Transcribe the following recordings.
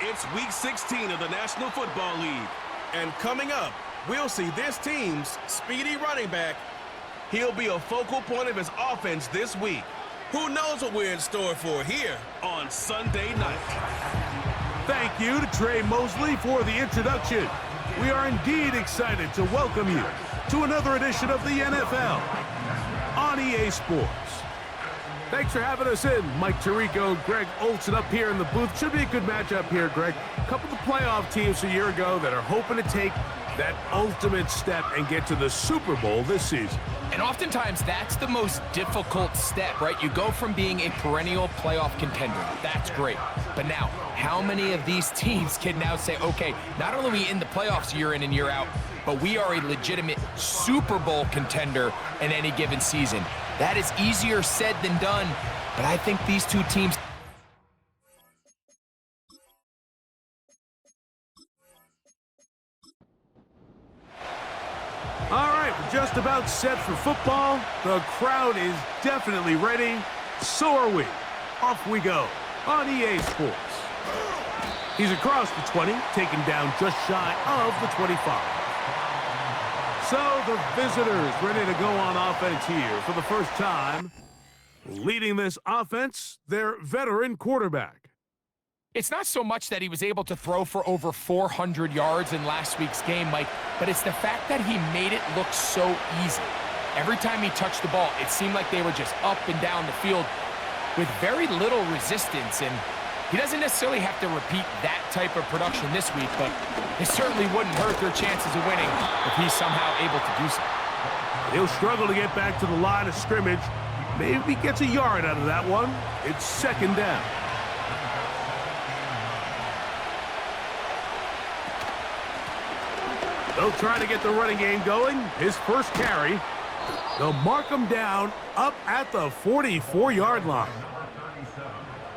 It's Week 16 of the National Football League. And coming up, we'll see this team's speedy running back. He'll be a focal point of his offense this week. Who knows what we're in store for here on Sunday night. Thank you to Trey Mosley for the introduction. We are indeed excited to welcome you to another edition of the NFL on EA Sports. Thanks for having us in. Mike Tirico, Greg Olson up here in the booth. Should be a good matchup here, Greg. A couple of the playoff teams a year ago that are hoping to take that ultimate step and get to the Super Bowl this season. And oftentimes, that's the most difficult step, right? You go from being a perennial playoff contender. That's great. But now, how many of these teams can now say, okay, not only are we in the playoffs year in and year out, but we are a legitimate Super Bowl contender in any given season? That is easier said than done, but I think these two teams... All right, we're just about set for football. The crowd is definitely ready. So are we. Off we go on EA Sports. He's across the 20, taken down just shy of the 25. So the visitors ready to go on offense here for the first time. Leading this offense, their veteran quarterback. It's not so much that he was able to throw for over 400 yards in last week's game, Mike, but it's the fact that he made it look so easy. Every time he touched the ball, it seemed like they were just up and down the field with very little resistance, and he doesn't necessarily have to repeat that type of production this week, but it certainly wouldn't hurt their chances of winning if he's somehow able to do so. He'll struggle to get back to the line of scrimmage. Maybe gets a yard out of that one. It's second down. They'll try to get the running game going. His first carry. They'll mark him down up at the 44-yard line.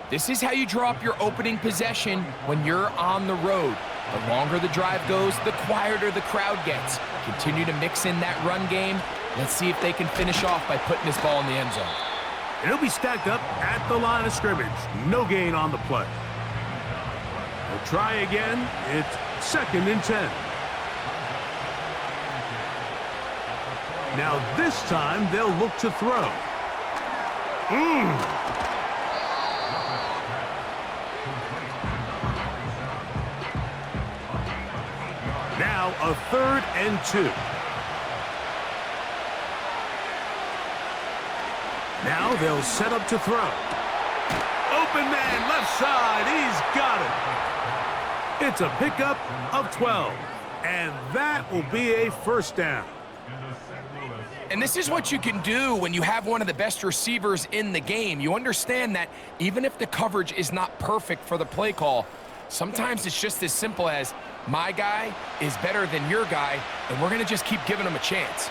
This is how you draw up your opening possession when you're on the road. The longer the drive goes, the quieter the crowd gets. Continue to mix in that run game. Let's see if they can finish off by putting this ball in the end zone. And he'll be stacked up at the line of scrimmage. No gain on the play. They'll try again. It's second and 10. Now this time they'll look to throw. Now a third and 2. Now they'll set up to throw. Open man, left side, he's got it. It's a pickup of 12, and that will be a first down. And this is what you can do when you have one of the best receivers in the game. You understand that even if the coverage is not perfect for the play call, sometimes it's just as simple as, my guy is better than your guy, and we're going to just keep giving him a chance.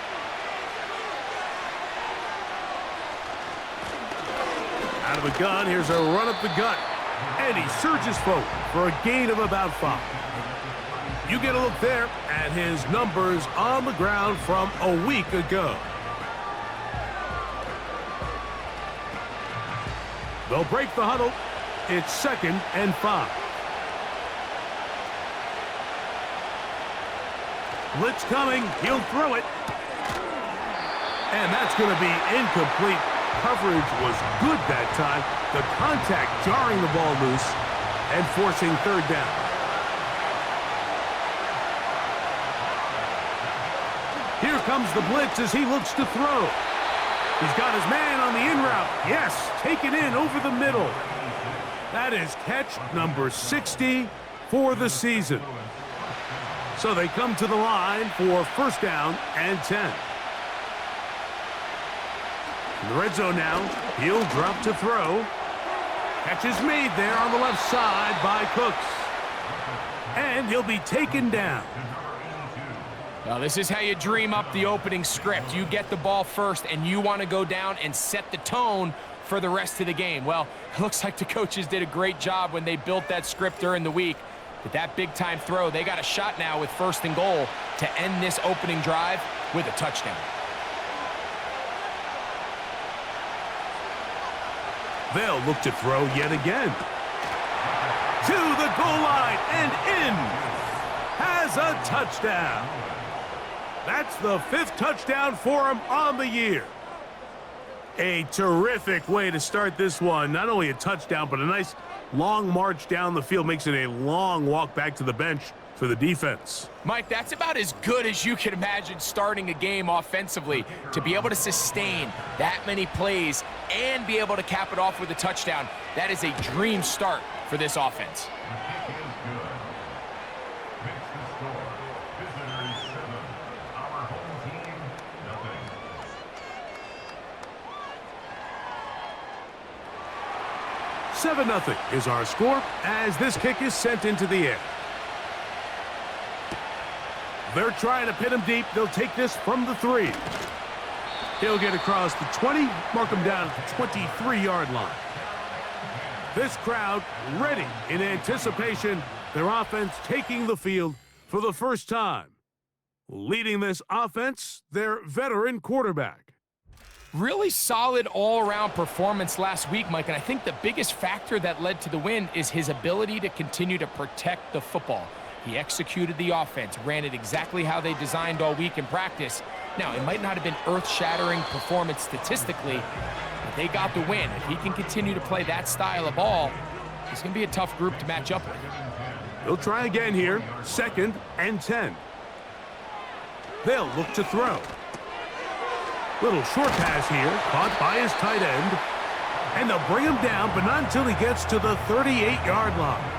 Out of a gun, here's a run up the gut. And he surges forward for a gain of about 5. You get a look there at his numbers on the ground from a week ago. They'll break the huddle. It's second and 5. Blitz coming. He'll throw it. And that's going to be incomplete. Coverage was good that time. The contact jarring the ball loose and forcing third down. Here comes the blitz as he looks to throw. He's got his man on the in route. Yes, take it in over the middle. That is catch number 60 for the season. So they come to the line for first down and 10. In the red zone now, he'll drop to throw. Catch is made there on the left side by Cooks. And he'll be taken down. Now, this is how you dream up the opening script. You get the ball first, and you want to go down and set the tone for the rest of the game. Well, it looks like the coaches did a great job when they built that script during the week. With that big-time throw, they got a shot now with first and goal to end this opening drive with a touchdown. They'll look to throw yet again. To the goal line and in. Has a touchdown. That's the 5th touchdown for him on the year. A terrific way to start this one. Not only a touchdown, but a nice long march down the field. Makes it a long walk back to the bench for the defense. Mike, that's about as good as you can imagine starting a game offensively. To be able to sustain that many plays and be able to cap it off with a touchdown, that is a dream start for this offense. Seven 0 is our score as this kick is sent into the air. They're trying to pin him deep. They'll take this from the 3. He'll get across the 20, mark him down at the 23-yard line. This crowd ready in anticipation. Their offense taking the field for the first time. Leading this offense, their veteran quarterback. Really solid all-around performance last week, Mike, and I think the biggest factor that led to the win is his ability to continue to protect the football. He executed the offense, ran it exactly how they designed all week in practice. Now, it might not have been earth-shattering performance statistically, but they got the win. If he can continue to play that style of ball, it's going to be a tough group to match up with. They'll try again here, 2nd and 10. They'll look to throw. Little short pass here, caught by his tight end. And they'll bring him down, but not until he gets to the 38-yard line.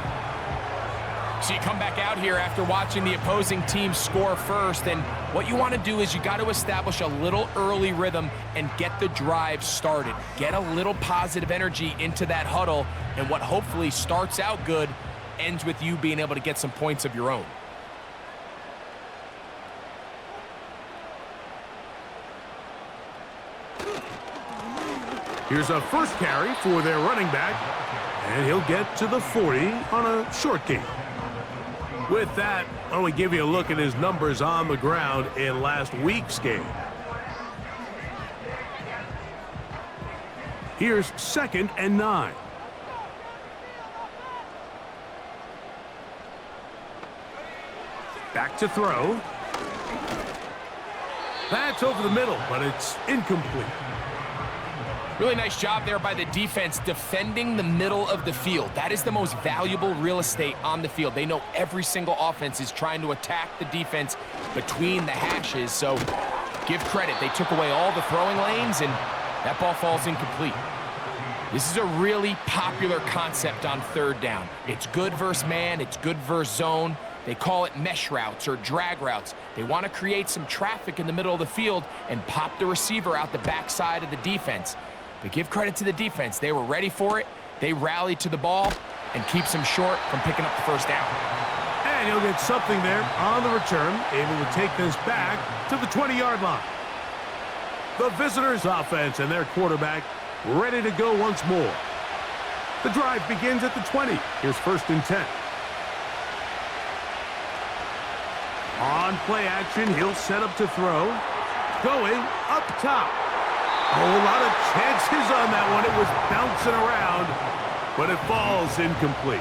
So you come back out here after watching the opposing team score first, and what you want to do is you got to establish a little early rhythm and get the drive started. Get a little positive energy into that huddle, and what hopefully starts out good ends with you being able to get some points of your own. Here's a first carry for their running back, and he'll get to the 40 on a short gain. With that, why don't we give you a look at his numbers on the ground in last week's game. Here's 2nd and 9. Back to throw. That's over the middle, but it's incomplete. Really nice job there by the defense defending the middle of the field. That is the most valuable real estate on the field. They know every single offense is trying to attack the defense between the hashes, so give credit. They took away all the throwing lanes, and that ball falls incomplete. This is a really popular concept on 3rd down. It's good versus man, it's good versus zone. They call it mesh routes or drag routes. They want to create some traffic in the middle of the field and pop the receiver out the backside of the defense. But give credit to the defense. They were ready for it. They rallied to the ball and keeps him short from picking up the first down. And he'll get something there on the return, able to take this back to the 20-yard line. The visitors' offense and their quarterback ready to go once more. The drive begins at the 20. Here's 1st and 10. On play action, he'll set up to throw. Going up top. A whole lot of chances on that one. It was bouncing around, but it falls incomplete.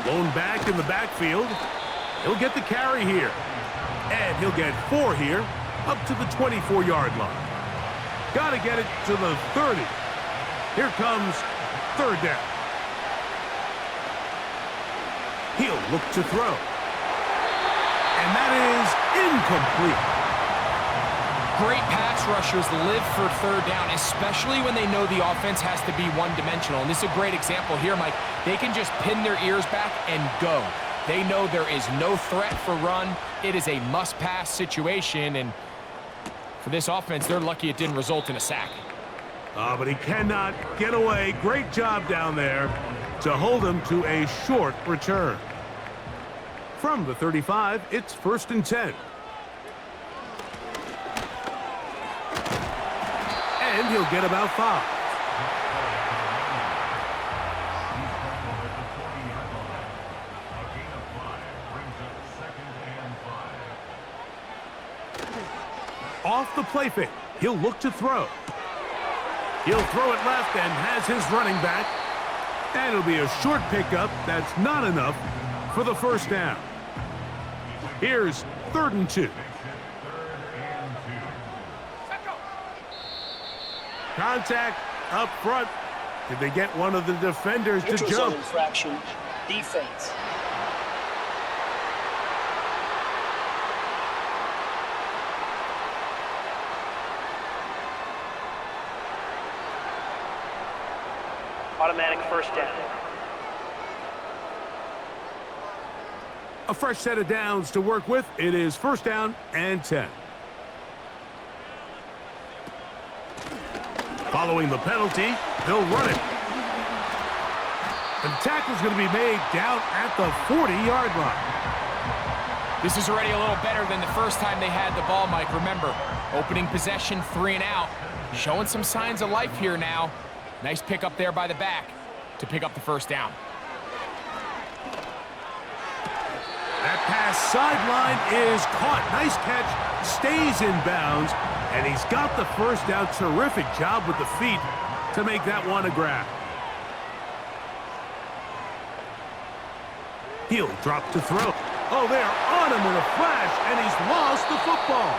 Blown back in the backfield. He'll get the carry here. And he'll get 4 here, up to the 24-yard line. Got to get it to the 30. Here comes 3rd down. He'll look to throw. And that is incomplete. Great pass rushers live for 3rd down, especially when they know the offense has to be one-dimensional. And this is a great example here, Mike. They can just pin their ears back and go. They know there is no threat for run. It is a must-pass situation, and for this offense, they're lucky it didn't result in a sack. But he cannot get away. Great job down there to hold him to a short return. From the 35, it's 1st and 10. And he'll get about 5. Off the play fake. He'll look to throw. He'll throw it left and has his running back. And it'll be a short pickup that's not enough for the first down. Here's 3rd and 2. Contact up front. Did they get one of the defenders to jump? Infraction, defense. Automatic first down. A fresh set of downs to work with. It is 1st down and 10. Following the penalty, they'll run it. The tackle's going to be made down at the 40-yard line. This is already a little better than the first time they had the ball, Mike. Remember, opening possession, 3 and out. Showing some signs of life here now. Nice pick up there by the back to pick up the first down. That pass sideline is caught. Nice catch, stays in bounds, and he's got the first down. Terrific job with the feet to make that one a grab. He'll drop to throw. Oh, they're on him in a flash, and he's lost the football.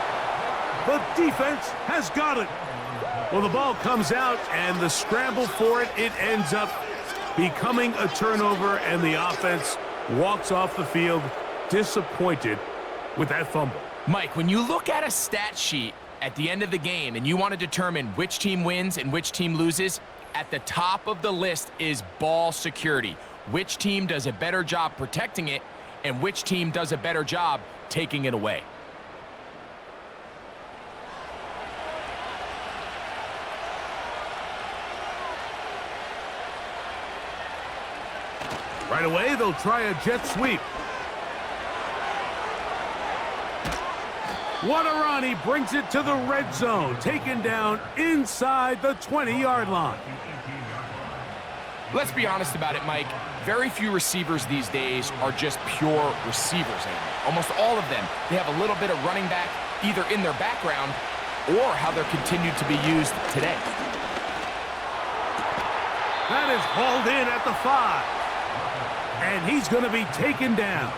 The defense has got it. Well, the ball comes out, and the scramble for it, it ends up becoming a turnover, and the offense walks off the field disappointed with that fumble. Mike, when you look at a stat sheet at the end of the game and you want to determine which team wins and which team loses, at the top of the list is ball security. Which team does a better job protecting it and which team does a better job taking it away. Right away, they'll try a jet sweep. Waterani brings it to the red zone, taken down inside the 20-yard line. Let's be honest about it, Mike. Very few receivers these days are just pure receivers anymore. Almost all of them, they have a little bit of running back either in their background or how they're continued to be used today. That is hauled in at the 5. And he's going to be taken down.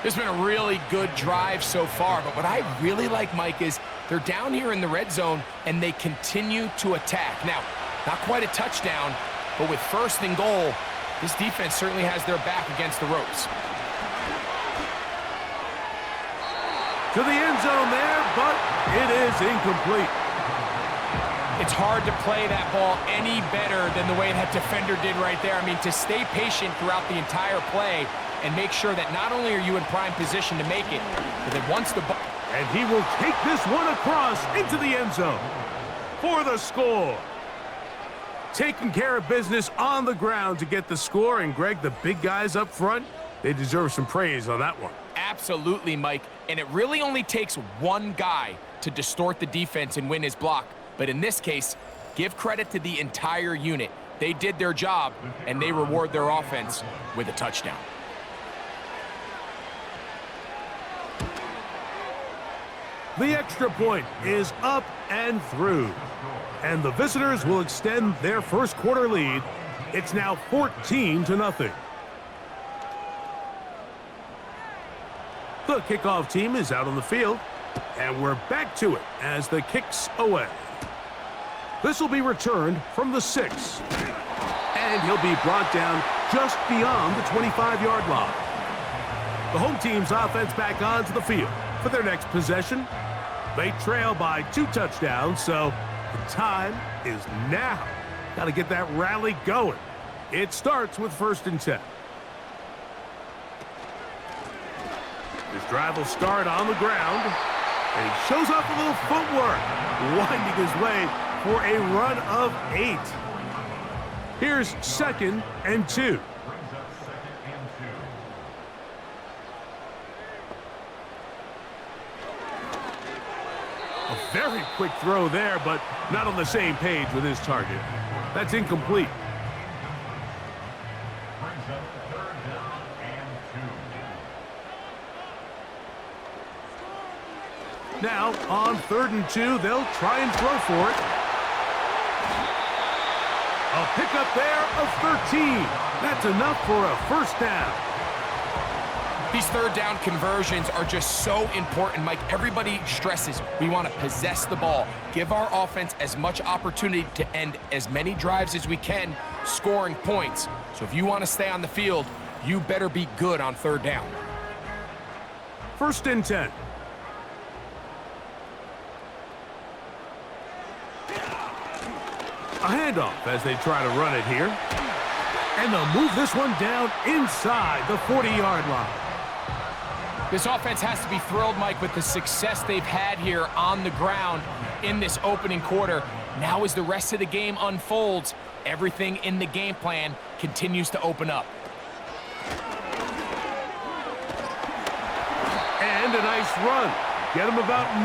It's been a really good drive so far, but what I really like, Mike, is they're down here in the red zone and they continue to attack. Now, not quite a touchdown, but with 1st and goal, this defense certainly has their back against the ropes. To the end zone there, but it is incomplete. It's hard to play that ball any better than the way that defender did right there. I mean, to stay patient throughout the entire play and make sure that not only are you in prime position to make it, but that once the ball... And he will take this one across into the end zone for the score. Taking care of business on the ground to get the score. And, Greg, the big guys up front, they deserve some praise on that one. Absolutely, Mike. And it really only takes one guy to distort the defense and win his block. But in this case, give credit to the entire unit. They did their job, and they reward their offense with a touchdown. The extra point is up and through. And the visitors will extend their first quarter lead. It's now 14-0. The kickoff team is out on the field. And we're back to it as the kick's away. This will be returned from the 6. And he'll be brought down just beyond the 25-yard line. The home team's offense back onto the field for their next possession. They trail by 2 touchdowns, so the time is now. Got to get that rally going. It starts with 1st and 10. This drive will start on the ground. And he shows off a little footwork, winding his way for a run of 8. Here's 2nd and 2. A very quick throw there, but not on the same page with his target. That's incomplete. Now, on 3rd and 2, they'll try and throw for it. A pickup there of 13. That's enough for a first down. These third down conversions are just so important, Mike. Everybody stresses we want to possess the ball, give our offense as much opportunity to end as many drives as we can, scoring points. So if you want to stay on the field, you better be good on 3rd down. 1st and 10. A handoff as they try to run it here. And they'll move this one down inside the 40-yard line. This offense has to be thrilled, Mike, with the success they've had here on the ground in this opening quarter. Now as the rest of the game unfolds, everything in the game plan continues to open up. And a nice run. Get him about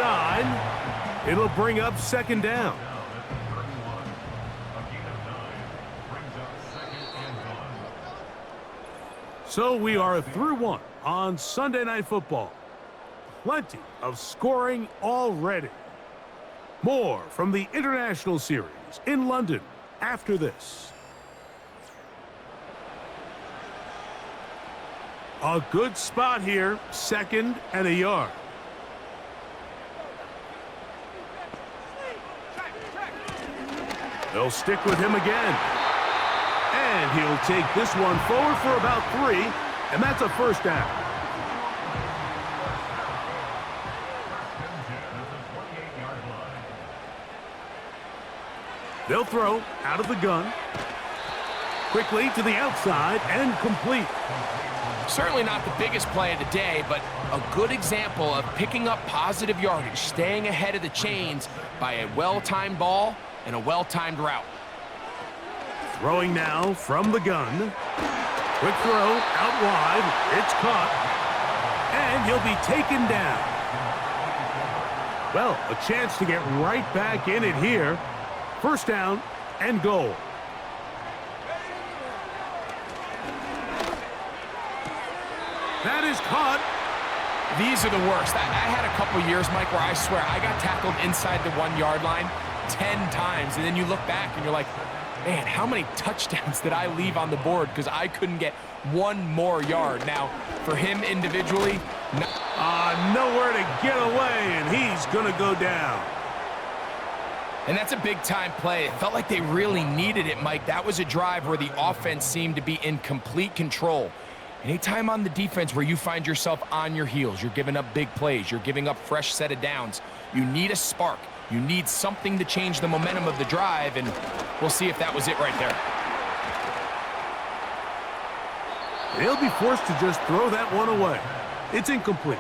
9. It'll bring up 2nd down. So we are through 1 on Sunday Night Football. Plenty of scoring already. More from the International Series in London after this. A good spot here, 2nd and a yard. They'll stick with him again. And he'll take this one forward for about 3, and that's a first down. They'll throw out of the gun. Quickly to the outside and complete. Certainly not the biggest play of the day, but a good example of picking up positive yardage, staying ahead of the chains by a well-timed ball and a well-timed route. Throwing now from the gun. Quick throw out wide. It's caught. And he'll be taken down. Well, a chance to get right back in it here. First down and goal. That is caught. These are the worst. I had a couple years, Mike, where I swear I got tackled inside the 1-yard line 10 times. And then you look back and you're like, man, how many touchdowns did I leave on the board because I couldn't get one more yard? Now, for him individually, nowhere to get away, and he's going to go down. And that's a big-time play. It felt like they really needed it, Mike. That was a drive where the offense seemed to be in complete control. Anytime on the defense where you find yourself on your heels, you're giving up big plays, you're giving up fresh set of downs, you need a spark. You need something to change the momentum of the drive, and we'll see if that was it right there. They'll be forced to just throw that one away. It's incomplete.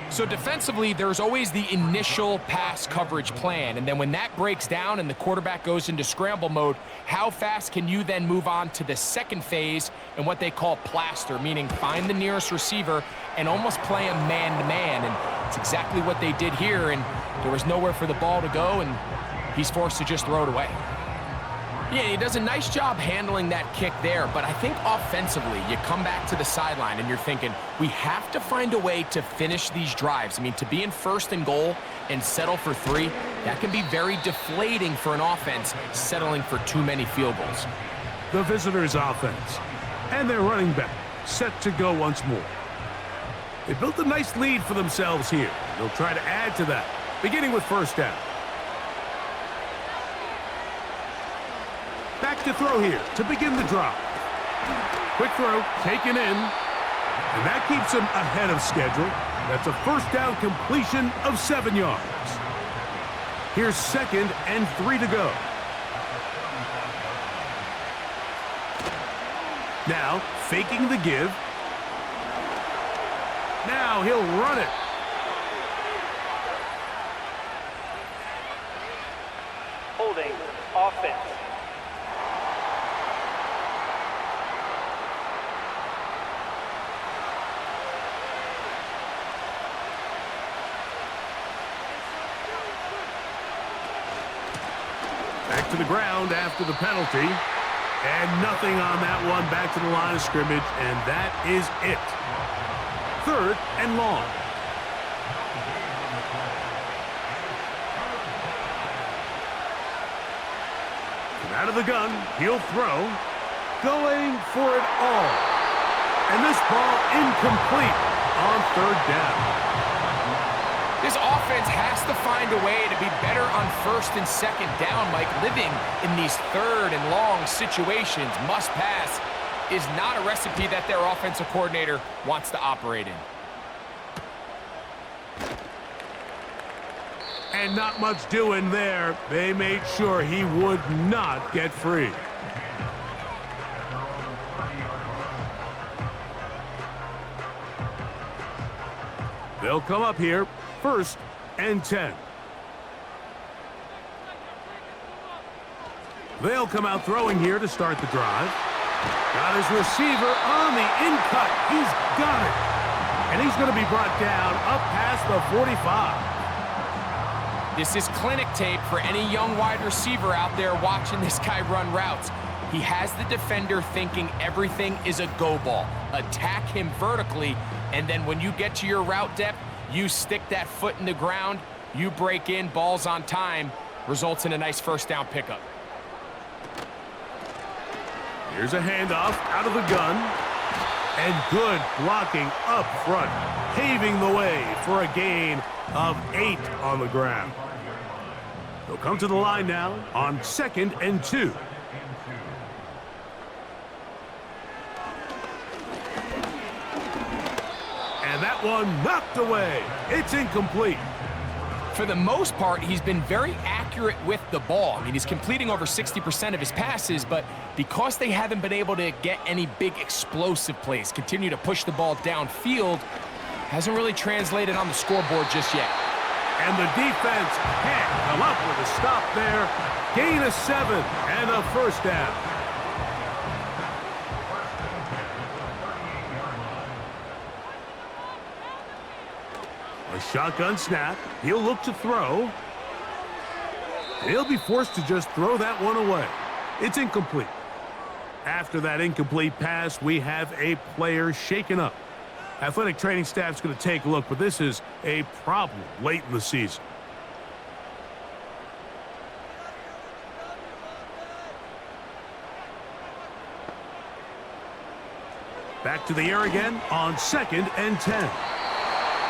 So defensively, there's always the initial pass coverage plan, and then when that breaks down and the quarterback goes into scramble mode, how fast can you then move on to the second phase and what they call plaster, meaning find the nearest receiver and almost play a man-to-man, and it's exactly what they did here, and there was nowhere for the ball to go, and he's forced to just throw it away. Yeah, he does a nice job handling that kick there, but I think offensively, you come back to the sideline and you're thinking, we have to find a way to finish these drives. I mean, to be in 1st and goal and settle for 3, that can be very deflating for an offense settling for too many field goals. The visitors' offense and their running back set to go once more. They built a nice lead for themselves here. They'll try to add to that, beginning with first down. Back to throw here to begin the drive. Quick throw, taken in, and that keeps him ahead of schedule. That's a first down completion of 7 yards. Here's 2nd and 3 to go. Now, faking the give. Now he'll run it. Holding offense. Back to the ground after the penalty. And nothing on that one. Back to the line of scrimmage, and that is it. 3rd and long. Out of the gun, he'll throw. Going for it all. And this ball incomplete on third down. This offense has to find a way to be better on first and second down, Mike. Living in these third and long situations, must pass, is not a recipe that their offensive coordinator wants to operate in. And not much doing there. They made sure he would not get free. They'll come up here, 1st and 10. They'll come out throwing here to start the drive. Got his receiver on the in-cut. He's got it. And he's going to be brought down up past the 45. This is clinic tape for any young wide receiver out there watching this guy run routes. He has the defender thinking everything is a go ball. Attack him vertically, and then when you get to your route depth, you stick that foot in the ground, you break in, balls on time, results in a nice first down pickup. Here's a handoff out of the gun. And good blocking up front, paving the way for a gain of 8 on the ground. They'll come to the line now on 2nd and 2. And that one knocked away. It's incomplete. For the most part, he's been very accurate with the ball. I mean, he's completing over 60% of his passes, but because they haven't been able to get any big explosive plays, continue to push the ball downfield, hasn't really translated on the scoreboard just yet. And the defense can't come up with a stop there. Gain of 7 and a first down. A shotgun snap. He'll look to throw. He'll be forced to just throw that one away. It's incomplete. After that incomplete pass, we have a player shaken up. Athletic training staff's going to take a look, but this is a problem late in the season. Back to the air again on 2nd and 10.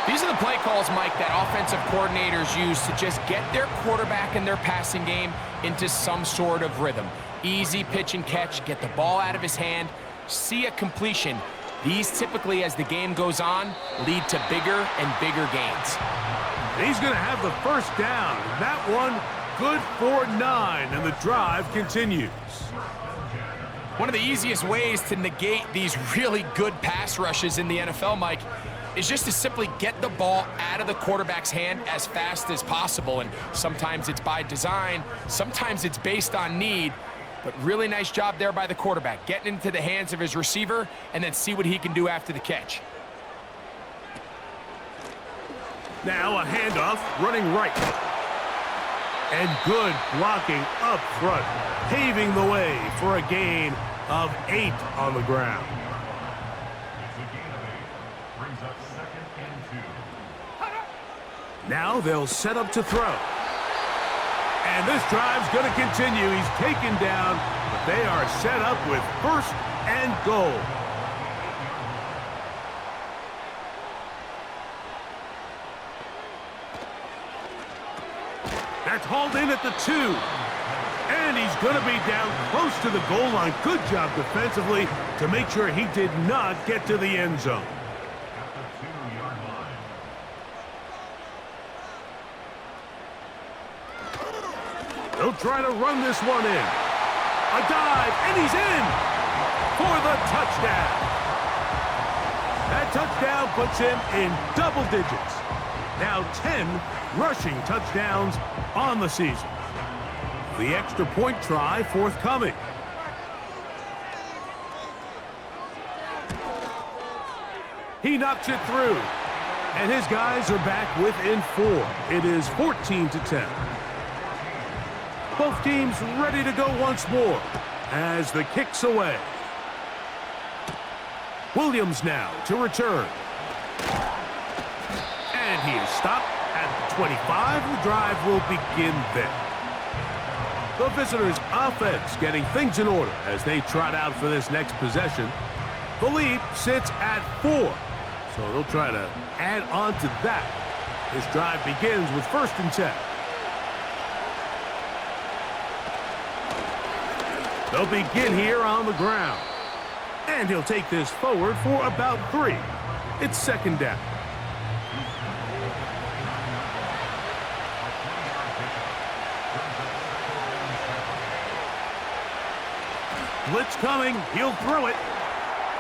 These are the play calls, Mike, that offensive coordinators use to just get their quarterback and their passing game into some sort of rhythm. Easy pitch and catch, get the ball out of his hand, see a completion. These typically, as the game goes on, lead to bigger and bigger gains. He's going to have the first down. That one good for 9, and the drive continues. One of the easiest ways to negate these really good pass rushes in the NFL, Mike, is just to simply get the ball out of the quarterback's hand as fast as possible. And sometimes it's by design, sometimes it's based on need. But really nice job there by the quarterback, getting into the hands of his receiver and then see what he can do after the catch. Now a handoff, running right. And good blocking up front, paving the way for a gain of 8 on the ground. Now they'll set up to throw. And this drive's going to continue. He's taken down, but they are set up with 1st and goal. That's hauled in at the 2. And he's going to be down close to the goal line. Good job defensively to make sure he did not get to the end zone. They'll try to run this one in. A dive, and he's in for the touchdown. That touchdown puts him in double digits. Now 10 rushing touchdowns on the season. The extra point try forthcoming. He knocks it through. And his guys are back within 4. It is 14-10. Both teams ready to go once more as the kick's away. Williams now to return. And he is stopped at the 25. The drive will begin there. The visitors' offense getting things in order as they trot out for this next possession. The lead sits at 4, so they'll try to add on to that. This drive begins with 1st and 10. They'll begin here on the ground. And he'll take this forward for about 3. It's 2nd down. Blitz coming. He'll throw it.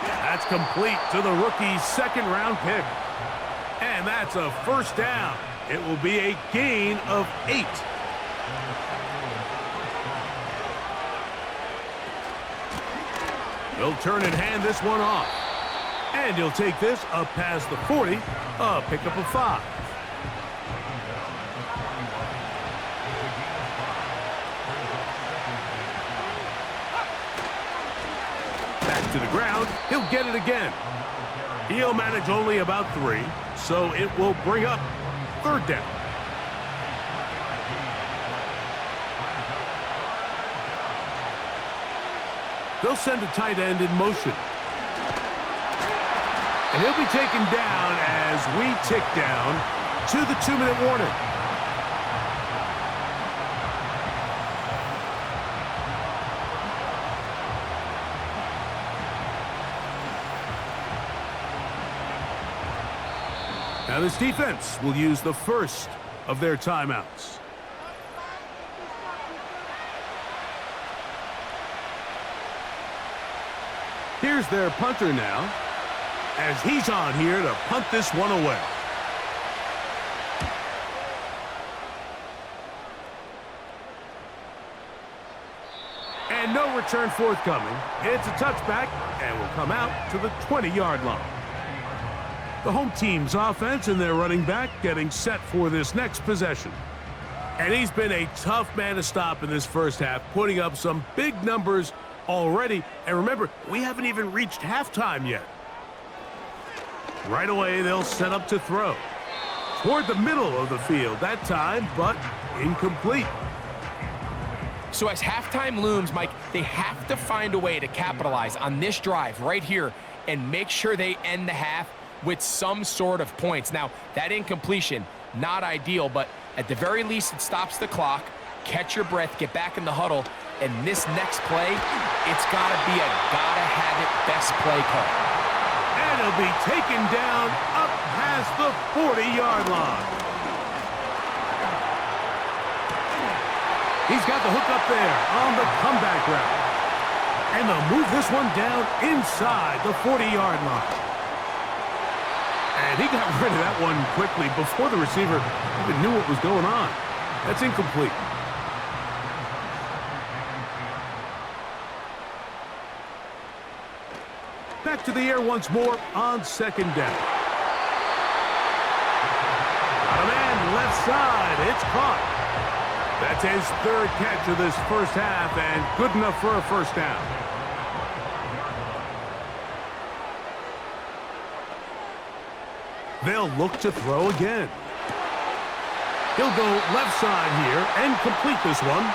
That's complete to the rookie's 2nd-round pick. And that's a 1st down. It will be a gain of 8. He'll turn and hand this one off. And he'll take this up past the 40, a pickup of 5. Back to the ground. He'll get it again. He'll manage only about 3, so it will bring up 3rd down. They'll send a tight end in motion. And he'll be taken down as we tick down to the 2-minute warning. Now this defense will use the first of their timeouts. Here's their punter now, as he's on here to punt this one away. And no return forthcoming. It's a touchback and will come out to the 20-yard line. The home team's offense and their running back getting set for this next possession. And he's been a tough man to stop in this first half, putting up some big numbers already. And remember, we haven't even reached halftime yet. Right away, they'll set up to throw. Toward the middle of the field that time, but incomplete. So as halftime looms, Mike, they have to find a way to capitalize on this drive right here and make sure they end the half with some sort of points. Now, that incompletion, not ideal, but at the very least, it stops the clock. Catch your breath, get back in the huddle, and this next play, it's gotta be a gotta-have-it best play call. And it'll be taken down up past the 40-yard line. He's got the hook up there on the comeback route. And they'll move this one down inside the 40-yard line. And he got rid of that one quickly before the receiver even knew what was going on. That's incomplete. Back to the air once more on 2nd down. Got a man left side. It's caught. That's his 3rd catch of this first half and good enough for a 1st down. They'll look to throw again. He'll go left side here and complete this one.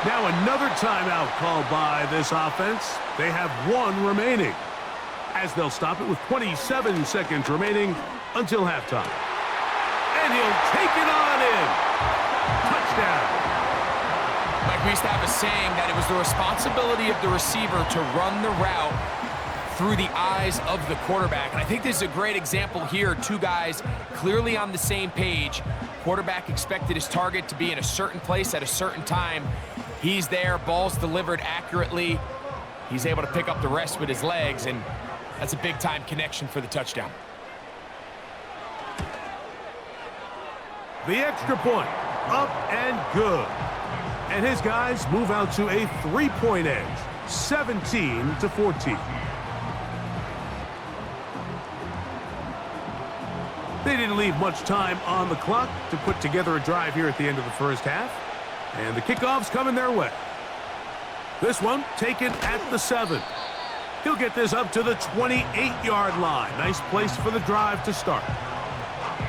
Now another timeout called by this offense. They have 1 remaining, as they'll stop it with 27 seconds remaining until halftime. And he'll take it on in. Touchdown. Mike, we used to have a saying that it was the responsibility of the receiver to run the route through the eyes of the quarterback. And I think this is a great example here. 2 guys clearly on the same page. Quarterback expected his target to be in a certain place at a certain time. He's there, ball's delivered accurately. He's able to pick up the rest with his legs, and that's a big-time connection for the touchdown. The extra point, up and good. And his guys move out to a 3-point edge, 17-14. They didn't leave much time on the clock to put together a drive here at the end of the first half. And the kickoff's coming their way. This one taken at the 7. He'll get this up to the 28-yard line. Nice place for the drive to start.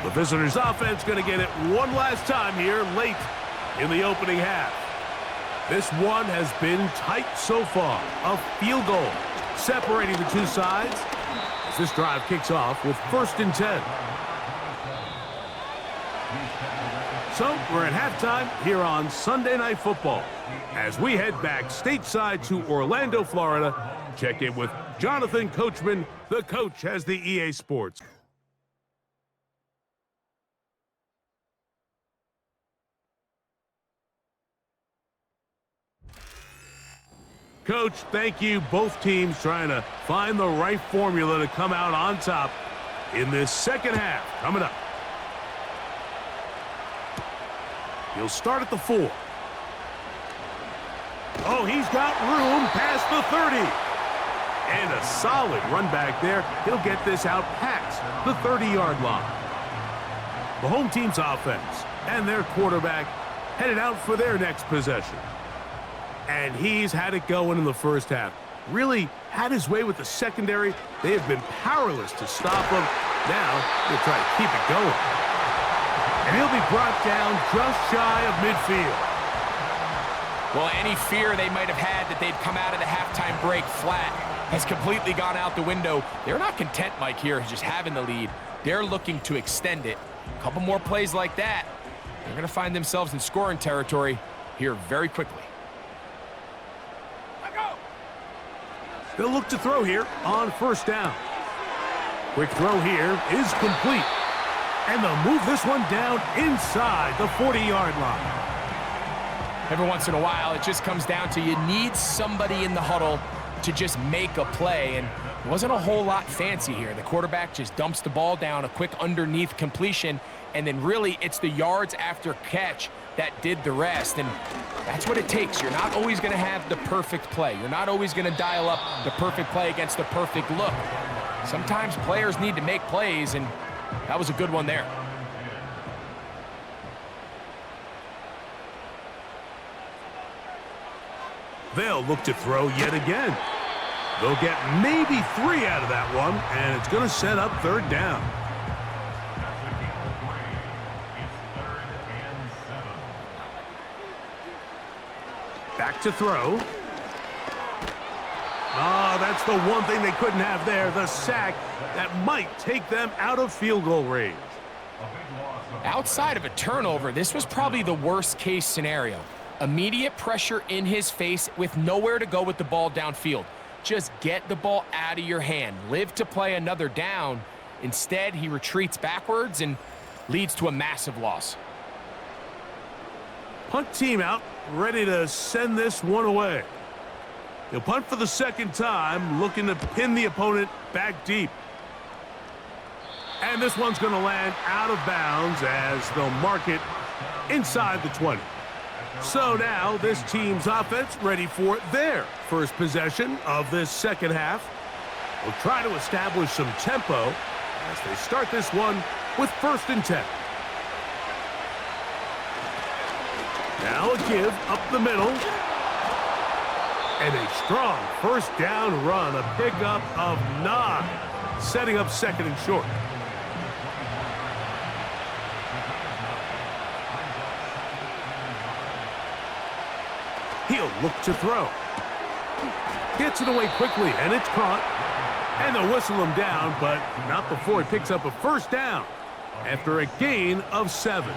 The visitors' offense going to get it one last time here late in the opening half. This one has been tight so far. A field goal separating the two sides as this drive kicks off with 1st and 10. So we're at halftime here on Sunday Night Football. As we head back stateside to Orlando, Florida, check in with Jonathan Coachman. The coach has the EA Sports. Coach, thank you. Both teams trying to find the right formula to come out on top in this second half. Coming up. He'll start at the 4. Oh, he's got room past the 30. And a solid run back there. He'll get this out past the 30-yard line. The home team's offense and their quarterback headed out for their next possession. And he's had it going in the first half. Really had his way with the secondary. They have been powerless to stop him. Now they'll try to keep it going. And he'll be brought down just shy of midfield. Well, any fear they might have had that they'd come out of the halftime break flat has completely gone out the window. They're not content, Mike, here just having the lead. They're looking to extend it. A couple more plays like that, they're going to find themselves in scoring territory here very quickly. They'll look to throw here on 1st down. Quick throw here is complete. And they'll move this one down inside the 40-yard line. Every once in a while, it just comes down to you need somebody in the huddle to just make a play. And it wasn't a whole lot fancy here. The quarterback just dumps the ball down, a quick underneath completion, and then really it's the yards after catch that did the rest. And that's what it takes. You're not always going to have the perfect play. You're not always going to dial up the perfect play against the perfect look. Sometimes players need to make plays, and that was a good one there. They'll look to throw yet again. They'll get maybe 3 out of that one, and it's going to set up 3rd down. Back to throw. Oh, that's the one thing they couldn't have there, the sack that might take them out of field goal range. Outside of a turnover, this was probably the worst case scenario. Immediate pressure in his face with nowhere to go with the ball downfield. Just get the ball out of your hand. Live to play another down. Instead, he retreats backwards and leads to a massive loss. Punt team out, ready to send this one away. He'll punt for the 2nd time, looking to pin the opponent back deep. And this one's going to land out of bounds as they'll mark it inside the 20. So now this team's offense ready for their first possession of this second half. They'll try to establish some tempo as they start this one with 1st and 10. Now a give up the middle. And a strong 1st down run, a pickup of 9, setting up 2nd and short. He'll look to throw. Gets it away quickly, and it's caught. And they'll whistle him down, but not before he picks up a 1st down after a gain of 7.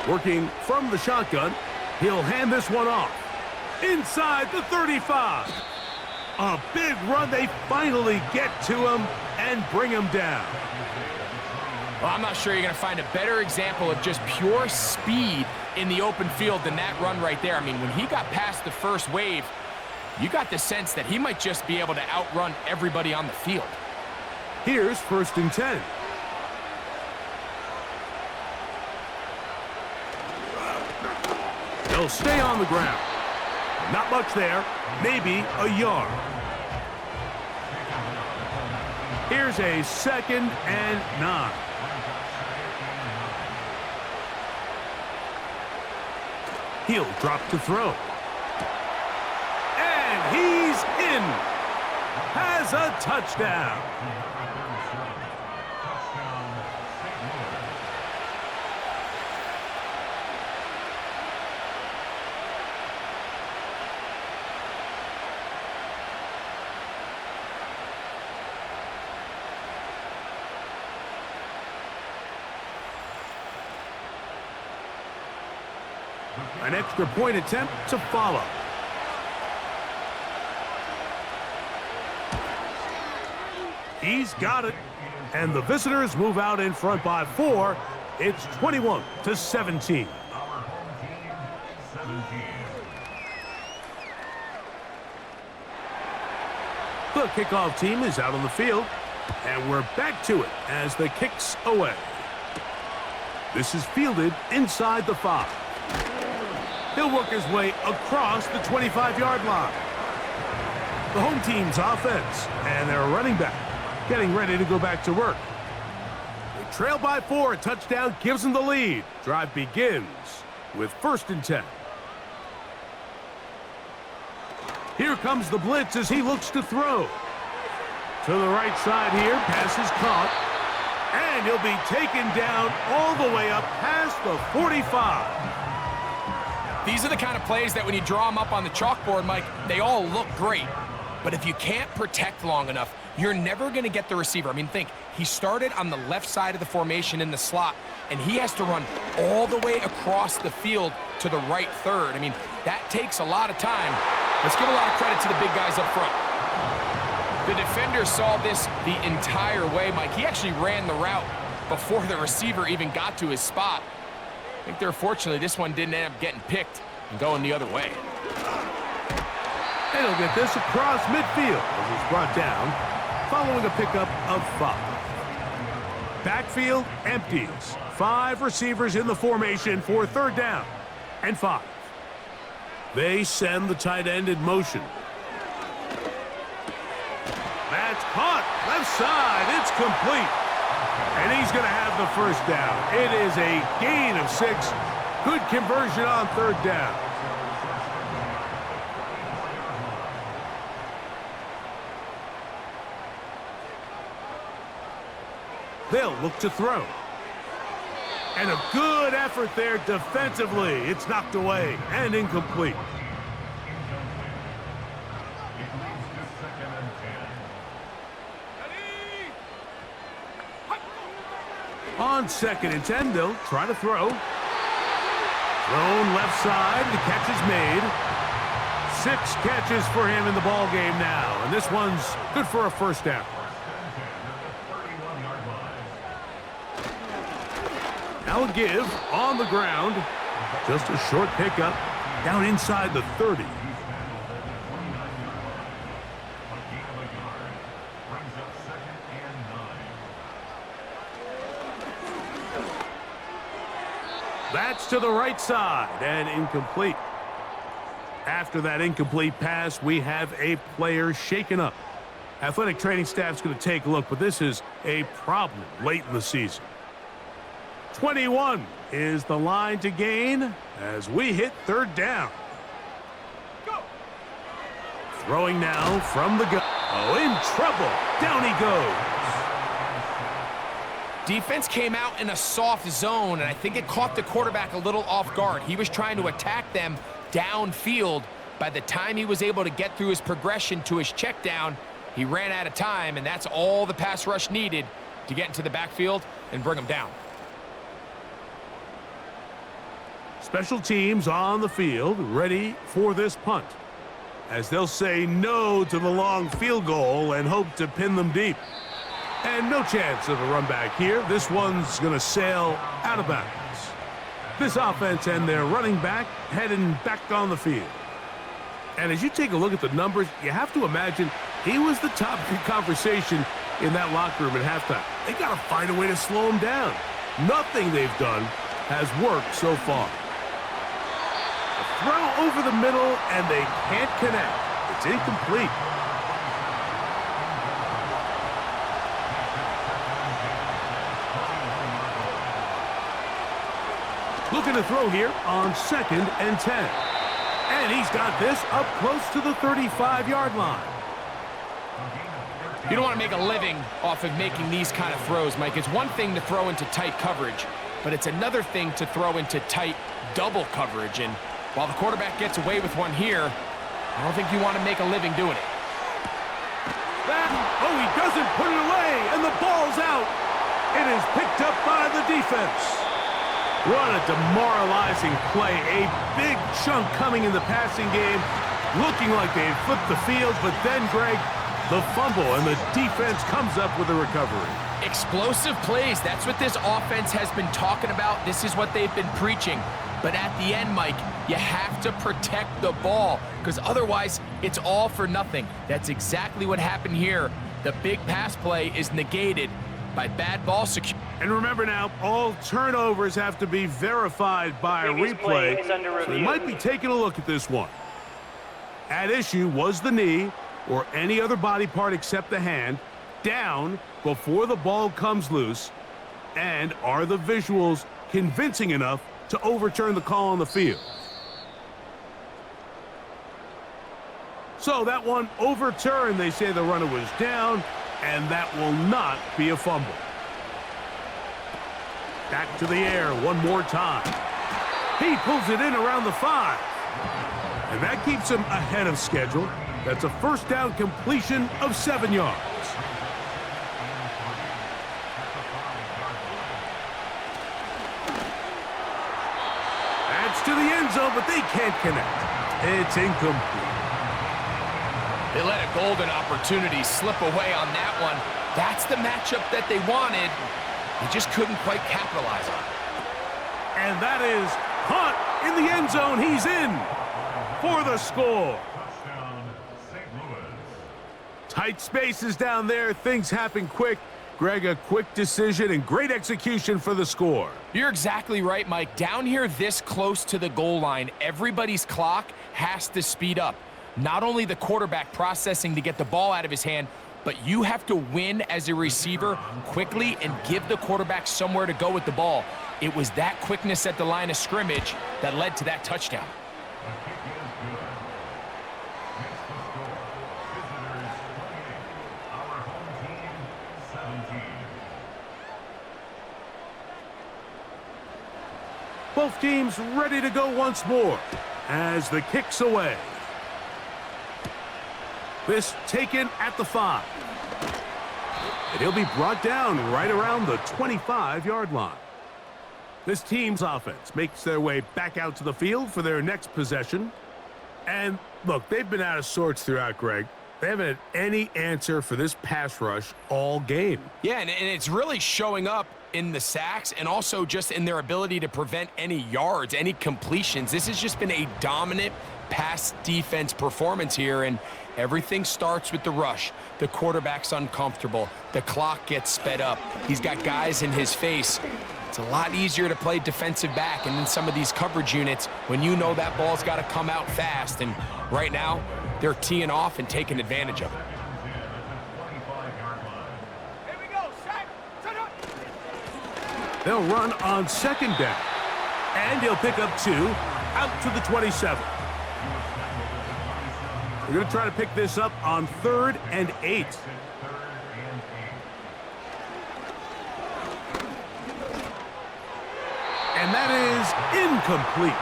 Working from the shotgun, he'll hand this one off. Inside the 35. A big run. They finally get to him and bring him down. Well, I'm not sure you're going to find a better example of just pure speed in the open field than that run right there. I mean, when he got past the first wave, you got the sense that he might just be able to outrun everybody on the field. Here's 1st and 10. They'll stay on the ground. Not much there, maybe a yard. Here's a 2nd and 9. He'll drop to throw. And he's in. Has a touchdown. An extra point attempt to follow. He's got it. And the visitors move out in front by 4. It's 21-17. The kickoff team is out on the field. And we're back to it as the kick's away. This is fielded inside the 5. He'll work his way across the 25-yard line. The home team's offense and their running back getting ready to go back to work. They trail by 4. A touchdown gives them the lead. Drive begins with 1st and 10. Here comes the blitz as he looks to throw. To the right side here, pass is caught. And he'll be taken down all the way up past the 45. These are the kind of plays that when you draw them up on the chalkboard, Mike, they all look great. But if you can't protect long enough, you're never going to get the receiver. I mean, think, he started on the left side of the formation in the slot, and he has to run all the way across the field to the right third. I mean, that takes a lot of time. Let's give a lot of credit to the big guys up front. The defender saw this the entire way, Mike. He actually ran the route before the receiver even got to his spot. I think they're fortunately this one didn't end up getting picked and going the other way. And he'll get this across midfield as he's brought down following a pickup of 5. Backfield empties. 5 receivers in the formation for 3rd down and 5. They send the tight end in motion. That's caught. Left side. It's complete. And he's going to have the 1st down. It is a gain of 6. Good conversion on 3rd down. They'll look to throw. And a good effort there defensively. It's knocked away and incomplete. On 2nd and 10, they'll try to throw. Thrown left side. The catch is made. 6 catches for him in the ball game now. And this one's good for a 1st down. Now a give on the ground. Just a short pickup down inside the 30. That's to the right side and incomplete. After that incomplete pass, we have a player shaken up. Athletic training staff's going to take a look, but this is a problem late in the season. 21 is the line to gain as we hit 3rd down. Go. Throwing now from the gun. Oh, in trouble. Down he goes. Defense came out in a soft zone, and I think it caught the quarterback a little off guard. He was trying to attack them downfield. By the time he was able to get through his progression to his check down, he ran out of time, and that's all the pass rush needed to get into the backfield and bring him down. Special teams on the field, ready for this punt, as they'll say no to the long field goal and hope to pin them deep. And no chance of a run back here. This one's going to sail out of bounds. This offense and their running back heading back on the field. And as you take a look at the numbers, you have to imagine he was the topic of conversation in that locker room at halftime. They got to find a way to slow him down. Nothing they've done has worked so far. A throw over the middle, and they can't connect. It's incomplete. Looking to throw here on 2nd and 10. And he's got this up close to the 35-yard line. You don't want to make a living off of making these kind of throws, Mike. It's one thing to throw into tight coverage, but it's another thing to throw into tight double coverage. And while the quarterback gets away with one here, I don't think you want to make a living doing it. He doesn't put it away, and the ball's out. It is picked up by the defense. What a demoralizing play. A big chunk coming in the passing game, looking like they had flipped the field, but then, Greg, the fumble, and the defense comes up with a recovery. Explosive plays. That's what this offense has been talking about. This is what they've been preaching. But at the end, Mike, you have to protect the ball because otherwise it's all for nothing. That's exactly what happened here. The big pass play is negated by bad ball security. And remember now, all turnovers have to be verified by a replay, so they might be taking a look at this one. At issue was the knee or any other body part except the hand down before the ball comes loose, and are the visuals convincing enough to overturn the call on the field? So that one overturned. They say the runner was down, and that will not be a fumble. Back to the air one more time. He pulls it in around the 5. And that keeps him ahead of schedule. That's a first down completion of 7 yards. That's to the end zone, but they can't connect. It's incomplete. They let a golden opportunity slip away on that one. That's the matchup that they wanted. They just couldn't quite capitalize on it. And that is Hahn in the end zone. He's in for the score. St. Louis. Tight spaces down there. Things happen quick. Greg, a quick decision and great execution for the score. You're exactly right, Mike. Down here this close to the goal line, everybody's clock has to speed up. Not only the quarterback processing to get the ball out of his hand, but you have to win as a receiver quickly and give the quarterback somewhere to go with the ball. It was that quickness at the line of scrimmage that led to that touchdown. The kick is good. Next to score, visitors 28, our home team 17. Both teams ready to go once more as the kick's away. This taken at the 5. And he'll be brought down right around the 25-yard line. This team's offense makes their way back out to the field for their next possession. And look, they've been out of sorts throughout, Greg. They haven't had any answer for this pass rush all game. Yeah, and it's really showing up in the sacks and also just in their ability to prevent any yards, any completions. This has just been a dominant pass defense performance here, and everything starts with the rush. The quarterback's uncomfortable. The clock gets sped up. He's got guys in his face. It's a lot easier to play defensive back and in some of these coverage units when you know that ball's got to come out fast. And right now, they're teeing off and taking advantage of it. Here we go, set up. They'll run on second down. And he'll pick up 2 out to the 27. We're going to try to pick this up on 3rd and 8. And that is incomplete.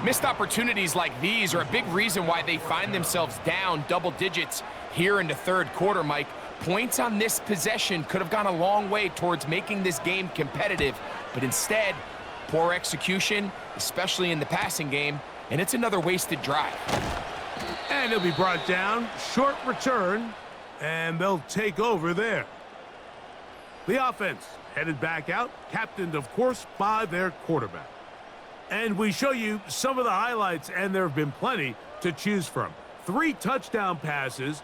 Missed opportunities like these are a big reason why they find themselves down double digits here in the third quarter, Mike. Points on this possession could have gone a long way towards making this game competitive, but instead, poor execution, especially in the passing game, and it's another wasted drive. And he'll be brought down. Short return, and they'll take over there. The offense headed back out, captained, of course, by their quarterback. And we show you some of the highlights, and there have been plenty to choose from. 3 touchdown passes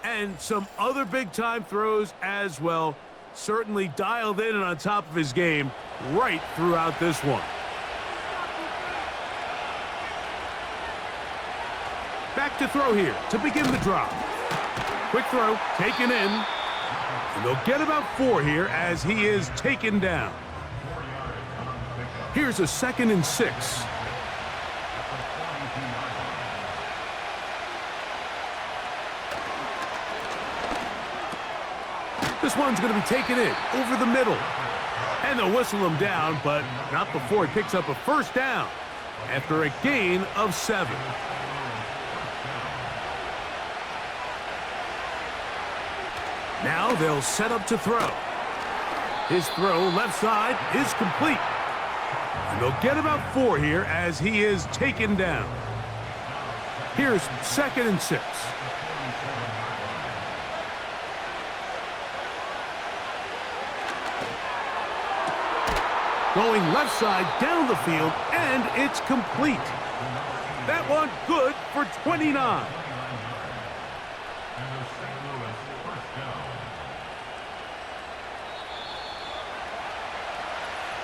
and some other big-time throws as well. Certainly dialed in and on top of his game right throughout this one. Back to throw here to begin the drive. Quick throw, taken in. And they'll get about 4 here as he is taken down. Here's a 2nd and 6. This one's going to be taken in over the middle. And they'll whistle him down, but not before he picks up a first down after a gain of 7. Now they'll set up to throw. His throw left side is complete. And they'll get about 4 here as he is taken down. Here's 2nd and 6. Going left side down the field, and it's complete. That one good for 29. And the St. Louis first down.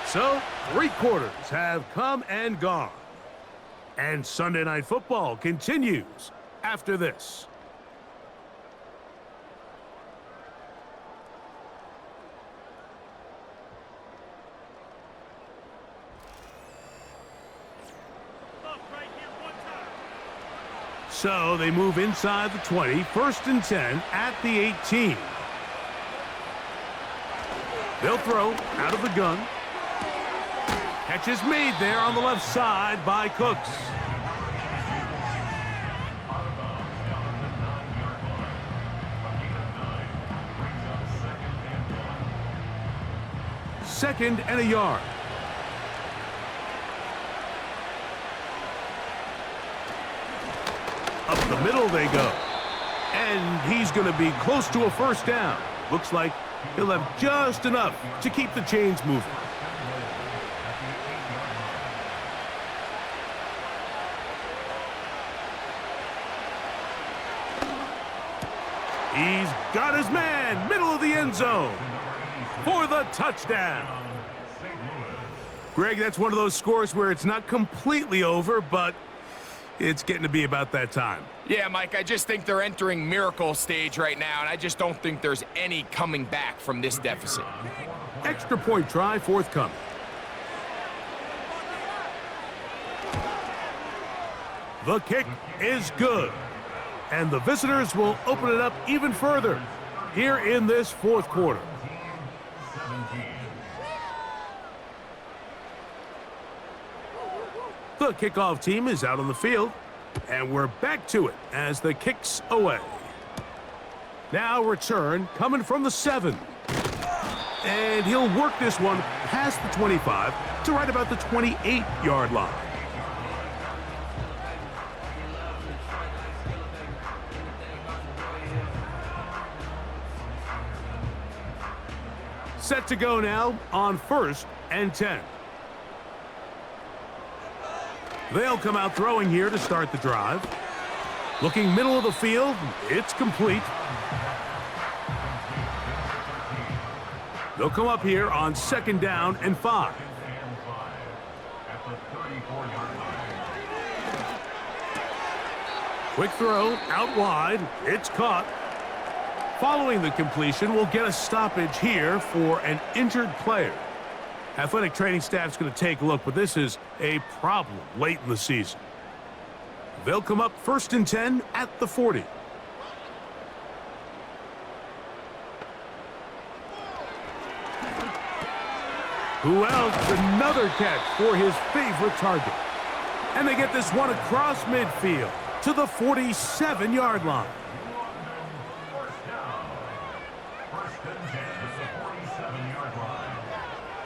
So, 3 quarters have come and gone. And Sunday Night Football continues after this. So they move inside the 20, 1st and 10 at the 18. They'll throw out of the gun. Catch is made there on the left side by Cooks. Second and a yard. Up the middle they go. And he's going to be close to a 1st down. Looks like he'll have just enough to keep the chains moving. He's got his man, middle of the end zone for the touchdown. Greg, that's one of those scores where it's not completely over, but it's getting to be about that time. Yeah, Mike, I just think they're entering miracle stage right now, and I just don't think there's any coming back from this deficit. Extra point try forthcoming. The kick is good. And the visitors will open it up even further here in this 4th quarter. The kickoff team is out on the field, and we're back to it as the kick's away. Now return coming from the 7. And he'll work this one past the 25 to right about the 28-yard line. Set to go now on 1st and 10. They'll come out throwing here to start the drive. Looking middle of the field, it's complete. They'll come up here on 2nd down and 5. At the 34-yard line. Quick throw out wide. It's caught. Following the completion, we'll get a stoppage here for an injured player. Athletic training staff's going to take a look, but this is a problem late in the season. They'll come up 1st and 10 at the 40. Who else? Another catch for his favorite target. And they get this one across midfield to the 47-yard line.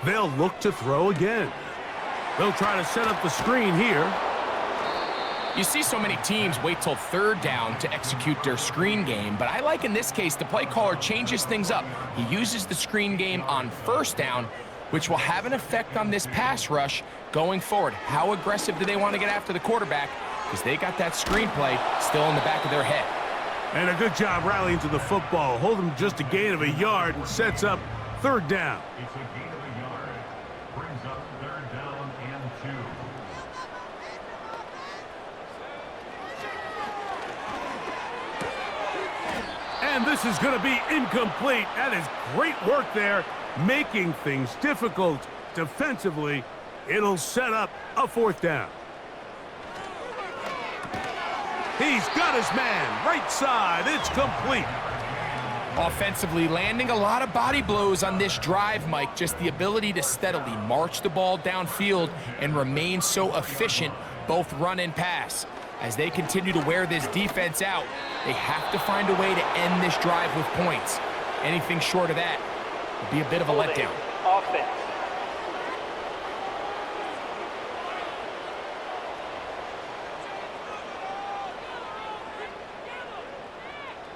They'll look to throw again. They'll try to set up the screen here. You see so many teams wait till 3rd down to execute their screen game, but I like in this case the play caller changes things up. He uses the screen game on 1st down, which will have an effect on this pass rush going forward. How aggressive do they want to get after the quarterback? Because they got that screen play still in the back of their head. And a good job rallying to the football. Holding just a gain of a yard and sets up 3rd down. It's a gain of a yard. Brings up 3rd down and 2. And this is going to be incomplete. That is great work there, making things difficult defensively. It'll set up a 4th down. He's got his man, right side. It's complete. Offensively, landing a lot of body blows on this drive, Mike. Just the ability to steadily march the ball downfield and remain so efficient, both run and pass. As they continue to wear this defense out, they have to find a way to end this drive with points. Anything short of that would be a bit of a letdown. offense.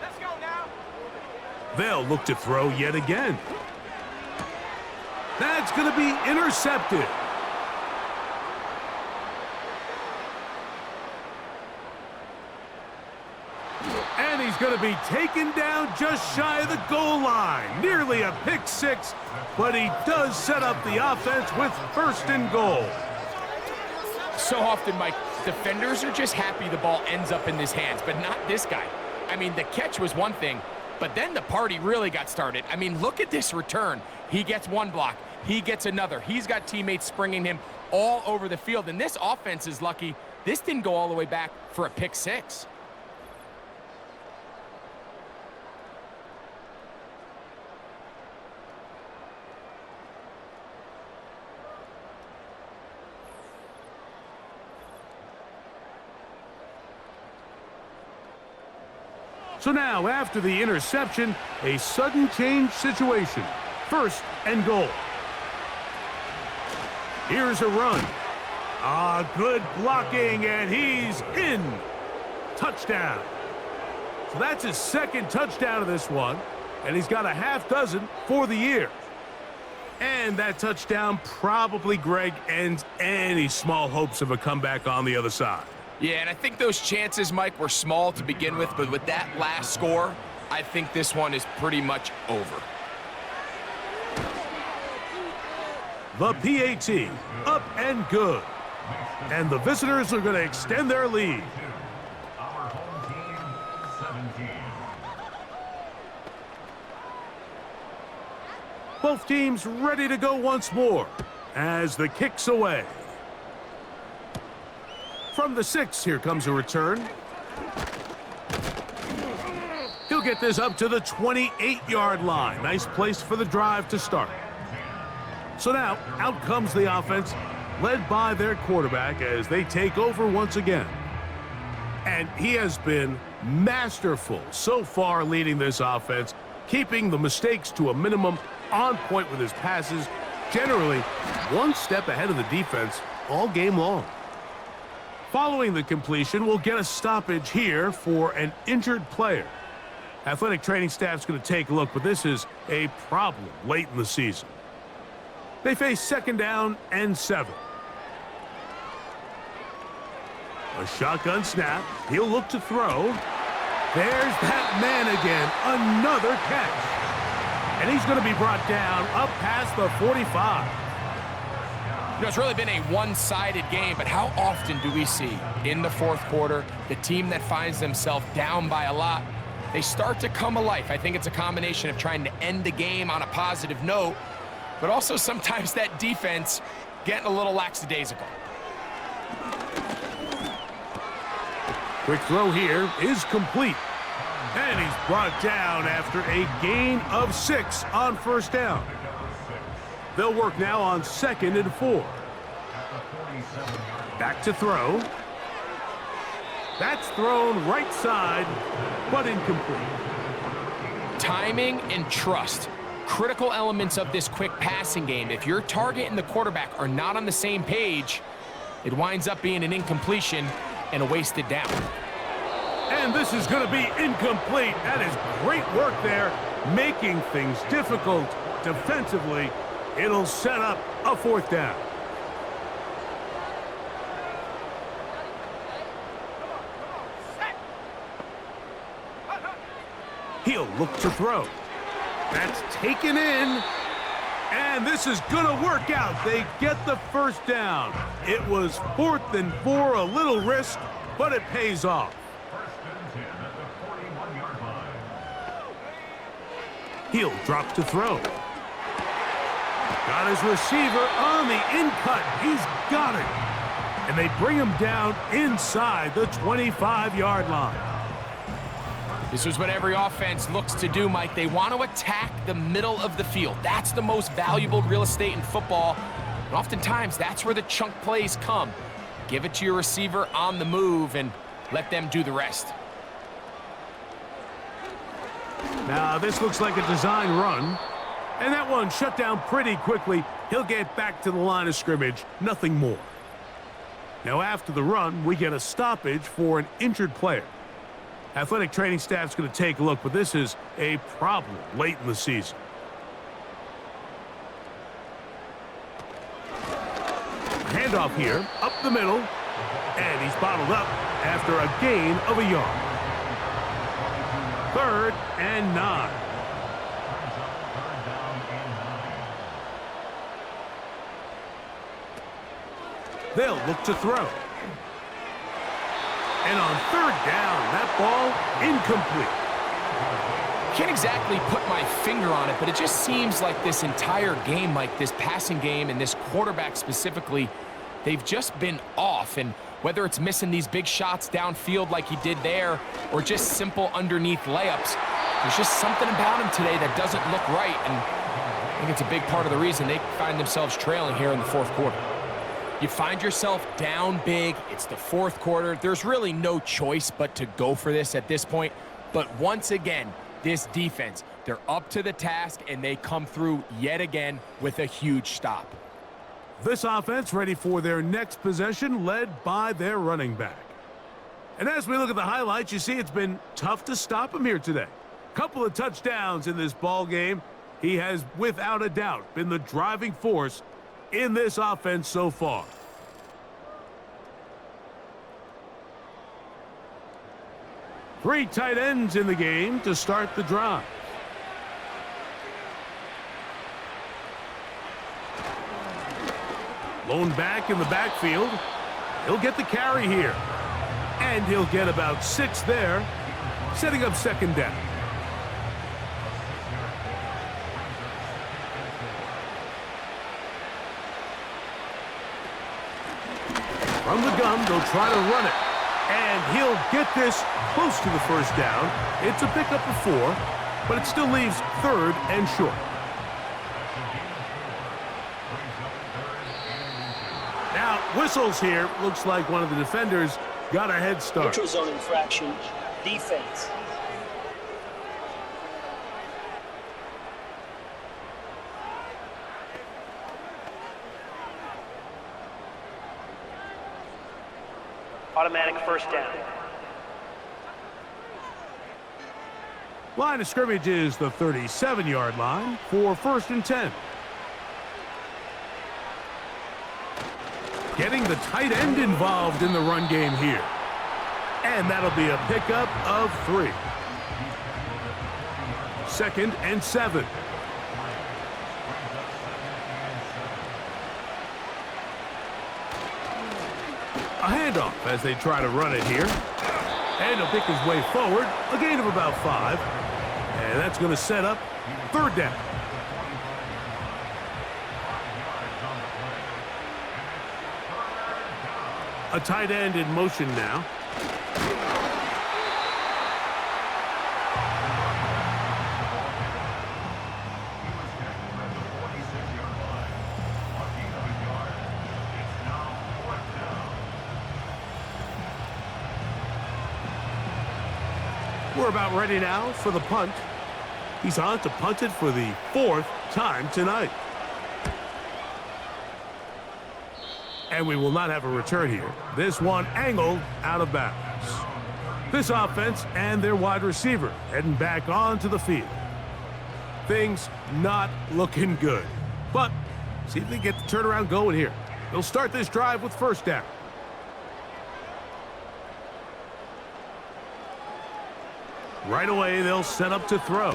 Let's go now. They'll look to throw yet again. That's going to be intercepted. And he's going to be taken down just shy of the goal line. Nearly a pick six, but he does set up the offense with first and goal. So often, Mike, defenders are just happy the ball ends up in his hands, but not this guy. I mean, the catch was one thing, but then the party really got started. I mean, look at this return. He gets one block. He gets another. He's got teammates springing him all over the field, and this offense is lucky this didn't go all the way back for a pick six. So now, after the interception, a sudden change situation. First and goal. Here's a run. Good blocking, and he's in. Touchdown. So that's his second touchdown of this one, and he's got a half dozen for the year. And that touchdown probably, Greg, ends any small hopes of a comeback on the other side. Yeah, and I think those chances, Mike, were small to begin with, but with that last score, I think this one is pretty much over. The PAT, up and good. And the visitors are going to extend their lead. Our home team, 17. Both teams ready to go once more as the kick's away. From the 6, here comes a return. He'll get this up to the 28-yard line. Nice place for the drive to start. So now, out comes the offense, led by their quarterback as they take over once again. And he has been masterful so far leading this offense, keeping the mistakes to a minimum, on point with his passes, generally one step ahead of the defense all game long. Following the completion, we'll get a stoppage here for an injured player. Athletic training staff's going to take a look, but this is a problem late in the season. They face second down and 7. A shotgun snap. He'll look to throw. There's that man again. Another catch. And he's going to be brought down up past the 45. You know, it's really been a one-sided game, but how often do we see in the fourth quarter the team that finds themselves down by a lot, they start to come alive? I think it's a combination of trying to end the game on a positive note, but also sometimes that defense getting a little lackadaisical. Quick throw here is complete. And he's brought down after a gain of 6 on first down. They'll work now on 2nd and 4. Back to throw. That's thrown right side, but incomplete. Timing and trust, critical elements of this quick passing game. If your target and the quarterback are not on the same page, it winds up being an incompletion and a wasted down. And this is going to be incomplete. That is great work there, making things difficult defensively. It'll set up a 4th down. He'll look to throw. That's taken in. And this is going to work out. They get the first down. It was 4th and 4, a little risk, but it pays off. First and 10 at the 41-yard line. He'll drop to throw. Got his receiver on the in-cut. He's got it. And they bring him down inside the 25-yard line. This is what every offense looks to do, Mike. They want to attack the middle of the field. That's the most valuable real estate in football. And oftentimes, that's where the chunk plays come. Give it to your receiver on the move and let them do the rest. Now, this looks like a design run. And that one shut down pretty quickly. He'll get back to the line of scrimmage, nothing more. Now after the run, we get a stoppage for an injured player. Athletic training staff's going to take a look, but this is a problem late in the season. Handoff here, up the middle, and he's bottled up after a gain of a yard. 3rd and 9. They'll look to throw. And on 3rd down, that ball incomplete. Can't exactly put my finger on it, but it just seems like this entire game, like this passing game and this quarterback specifically, they've just been off. And whether it's missing these big shots downfield like he did there or just simple underneath layups, there's just something about him today that doesn't look right. And I think it's a big part of the reason they find themselves trailing here in the 4th quarter. You find yourself down big. It's the 4th quarter. There's really no choice but to go for this at this point. But once again, this defense, they're up to the task, and they come through yet again with a huge stop. This offense ready for their next possession, led by their running back. And as we look at the highlights, you see it's been tough to stop him here today. Couple of touchdowns in this ball game. He has, without a doubt, been the driving force in this offense so far. Three tight ends in the game to start the drive. Lone back in the backfield. He'll get the carry here. And he'll get about 6 there, setting up 2nd down. From the gun, they'll try to run it. And he'll get this close to the 1st down. It's a pickup of 4, but it still leaves 3rd and short. Now, whistles here. Looks like one of the defenders got a head start. Neutral zone infraction, defense. Automatic 1st down. Line of scrimmage is the 37-yard line for 1st and 10. Getting the tight end involved in the run game here. And that'll be a pickup of 3. 2nd and 7. A handoff as they try to run it here. And he'll pick his way forward. A gain of about 5. And that's going to set up 3rd down. A tight end in motion now. We're about ready now for the punt. He's on to punt it for the 4th time tonight. And we will not have a return here. This one angled out of bounds. This offense and their wide receiver heading back onto the field. Things not looking good. But see if they get the turnaround going here. They'll start this drive with 1st down. Right away, they'll set up to throw.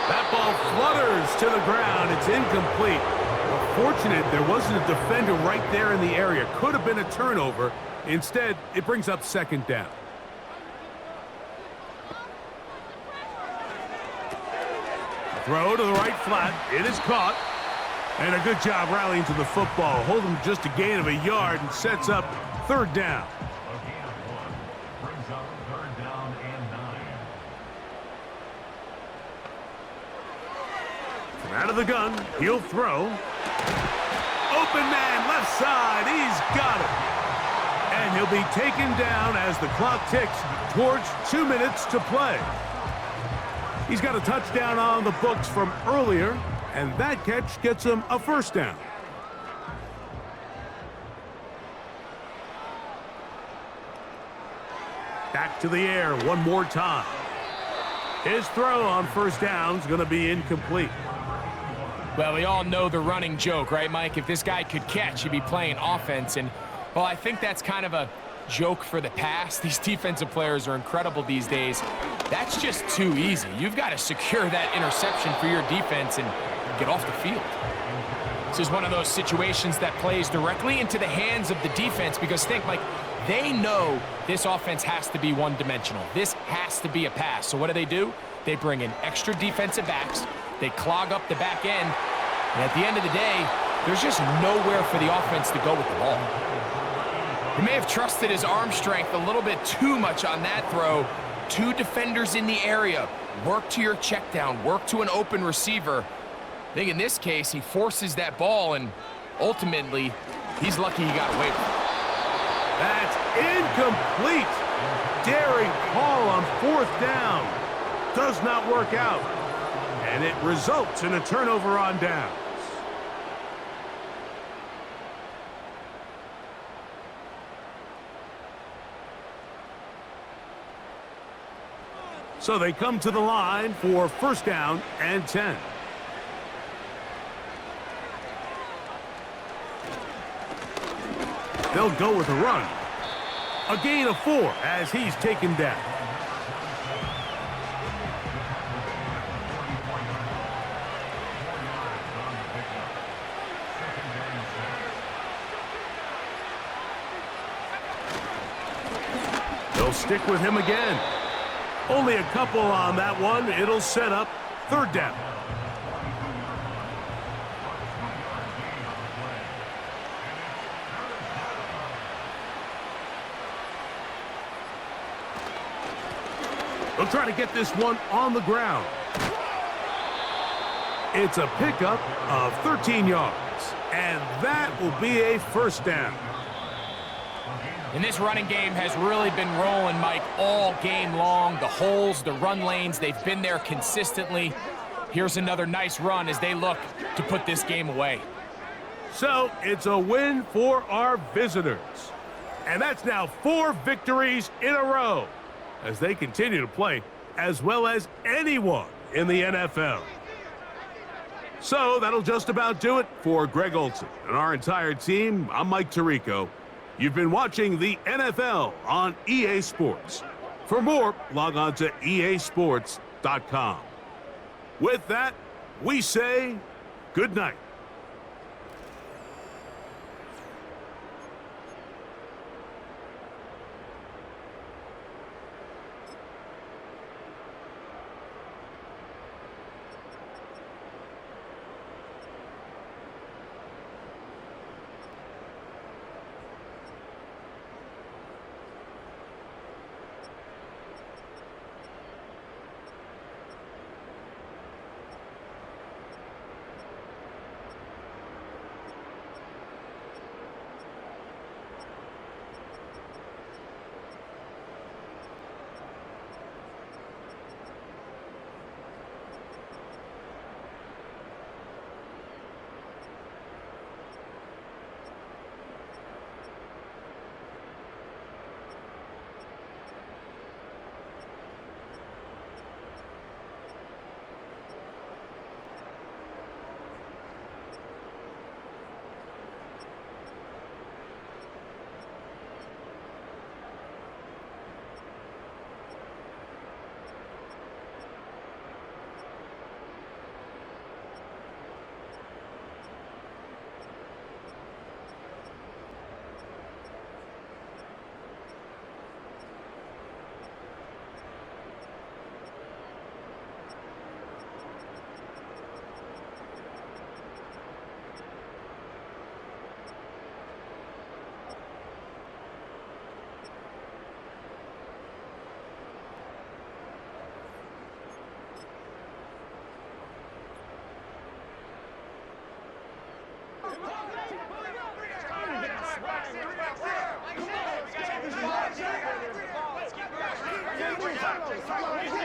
That ball flutters to the ground. It's incomplete. Fortunate there wasn't a defender right there in the area. Could have been a turnover. Instead, it brings up 2nd down. Throw to the right flat. It is caught. And a good job rallying to the football. Holding just a gain of a yard and sets up 3rd down. Out of the gun, he'll throw. Open man, left side, he's got it. And he'll be taken down as the clock ticks towards 2 minutes to play. He's got a touchdown on the books from earlier, and that catch gets him a first down. Back to the air one more time. His throw on first down is going to be incomplete. Well, we all know the running joke, right, Mike? If this guy could catch, he'd be playing offense. And, well, I think that's kind of a joke for the past. These defensive players are incredible these days. That's just too easy. You've got to secure that interception for your defense and get off the field. This is one of those situations that plays directly into the hands of the defense because think, Mike, they know this offense has to be one-dimensional. This has to be a pass. So what do? They bring in extra defensive backs. They clog up the back end. And at the end of the day, there's just nowhere for the offense to go with the ball. He may have trusted his arm strength a little bit too much on that throw. Two defenders in the area. Work to your check down. Work to an open receiver. I think in this case, he forces that ball, and ultimately, he's lucky he got away with it. That's incomplete. Daring call on fourth down. Does not work out. And it results in a turnover on downs. So they come to the line for first down and 10. They'll go with a run. A gain of 4 as he's taken down. They'll stick with him again. Only a couple on that one. It'll set up third down. They'll try to get this one on the ground. It's a pickup of 13 yards, and that will be a first down. And this running game has really been rolling, Mike, all game long. The holes, the run lanes, they've been there consistently. Here's another nice run as they look to put this game away. So it's a win for our visitors. And that's now 4 victories in a row as they continue to play as well as anyone in the NFL. So that'll just about do it for Greg Olson and our entire team. I'm Mike Tirico. You've been watching the NFL on EA Sports. For more, log on to easports.com. With that, we say good night. Let's keep